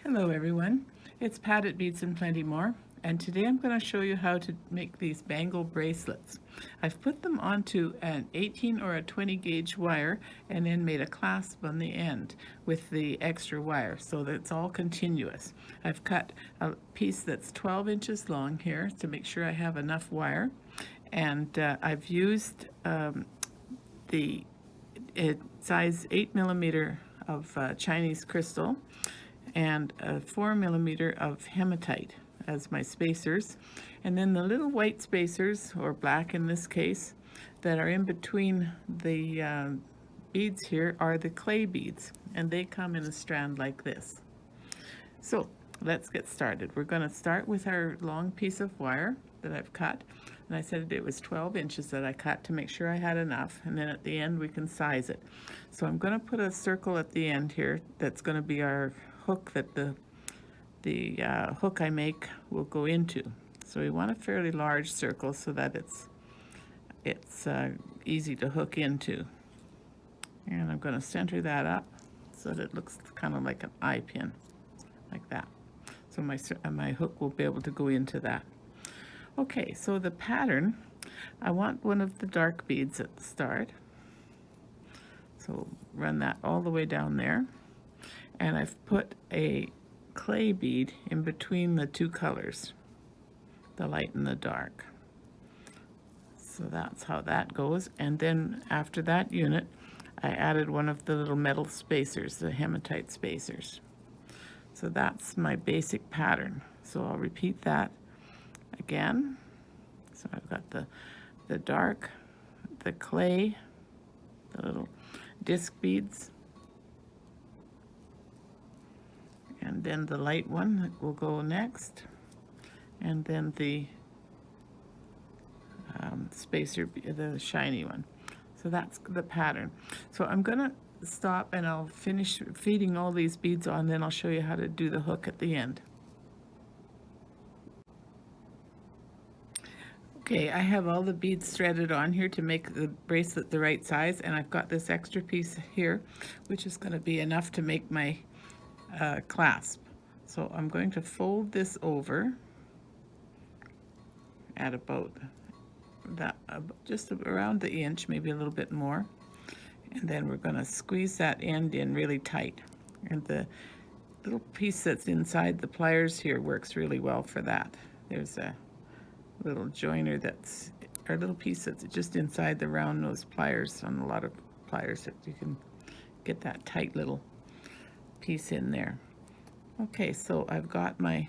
Hello everyone, it's Pat at Beads and Plenty More, and today I'm going to show you how to make these bangle bracelets. I've put them onto an 18 or a 20 gauge wire and then made a clasp on the end with the extra wire so that it's all continuous. I've cut a piece that's 12 inches long here to make sure I have enough wire, and I've used the size 8 millimeter of Chinese crystal and a 4 millimeter of hematite as my spacers, and then the little white spacers, or black in this case, that are in between the beads here are the clay beads, and they come in a strand like this. So let's get started. We're going to start with our long piece of wire that I've cut, and I said it was 12 inches that I cut to make sure I had enough, and then at the end we can size it. So I'm going to put a circle at the end here that's going to be our hook that the hook I make will go into. So we want a fairly large circle so that it's easy to hook into. And I'm going to center that up so that it looks kind of like an eye pin, like that. So my hook will be able to go into that. Okay, so the pattern, I want one of the dark beads at the start. So run that all the way down there. And I've put a clay bead in between the two colors, the light and the dark. So that's how that goes. And then after that unit, I added one of the little metal spacers, the hematite spacers. So that's my basic pattern. So I'll repeat that again. So I've got the dark, the clay, the little disc beads, and then the light one that will go next, and then the spacer, the shiny one. So that's the pattern. So I'm gonna stop and I'll finish feeding all these beads on, then I'll show you how to do the hook at the end. Okay, I have all the beads threaded on here to make the bracelet the right size, and I've got this extra piece here, which is going to be enough to make my clasp. So I'm going to fold this over at about that, just around the inch, maybe a little bit more, and then we're going to squeeze that end in really tight. And the little piece that's inside the pliers here works really well for that. There's a little joiner that's, or a little piece that's just inside the round nose pliers on a lot of pliers, that you can get that tight little piece in there. Okay, so I've got my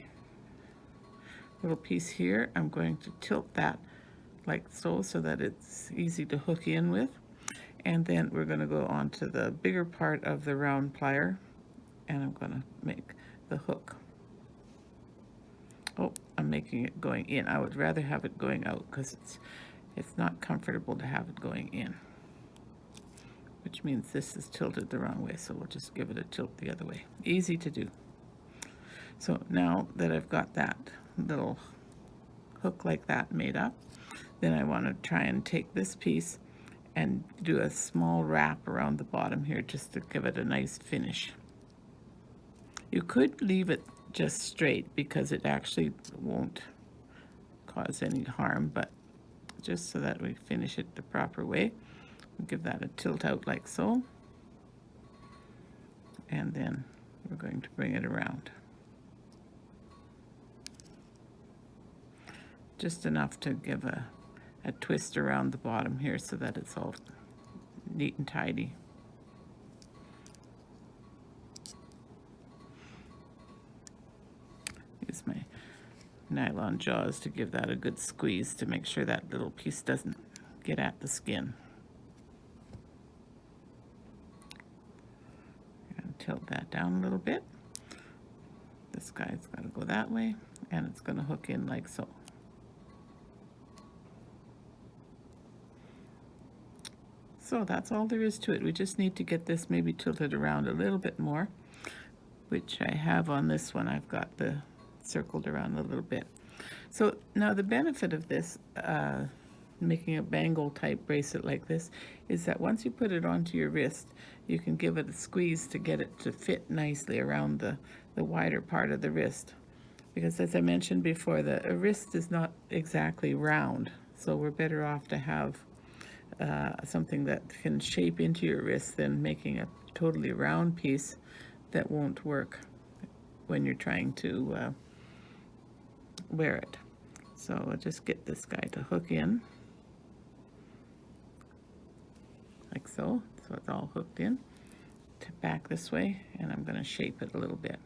little piece here. I'm going to tilt that like so that it's easy to hook in with. And then we're going to go on to the bigger part of the round plier, and I'm going to make the hook. Oh, I'm making it going in. I would rather have it going out because it's not comfortable to have it going in, which means this is tilted the wrong way, so we'll just give it a tilt the other way. Easy to do. So now that I've got that little hook like that made up, then I want to try and take this piece and do a small wrap around the bottom here just to give it a nice finish. You could leave it just straight because it actually won't cause any harm, but just so that we finish it the proper way, we'll give that a tilt out like so, and then we're going to bring it around. Just enough to give a twist around the bottom here so that it's all neat and tidy. Use my nylon jaws to give that a good squeeze to make sure that little piece doesn't get at the skin. And tilt that down a little bit. This guy's got to go that way, and it's going to hook in like so. So that's all there is to it. We just need to get this maybe tilted around a little bit more, which I have on this one. I've got circled around a little bit. So now the benefit of this making a bangle type bracelet like this is that once you put it onto your wrist, you can give it a squeeze to get it to fit nicely around the wider part of the wrist. Because as I mentioned before, the wrist is not exactly round, so we're better off to have something that can shape into your wrist than making a totally round piece that won't work when you're trying to wear it. So I'll just get this guy to hook in, like so. So it's all hooked in. To back this way, and I'm going to shape it a little bit.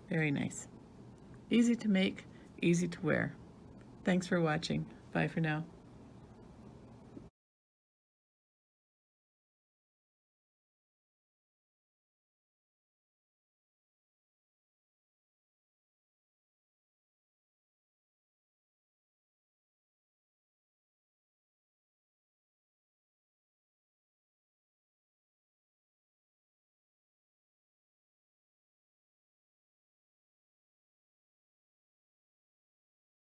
Very nice. Easy to make, easy to wear. Thanks for watching. Bye for now.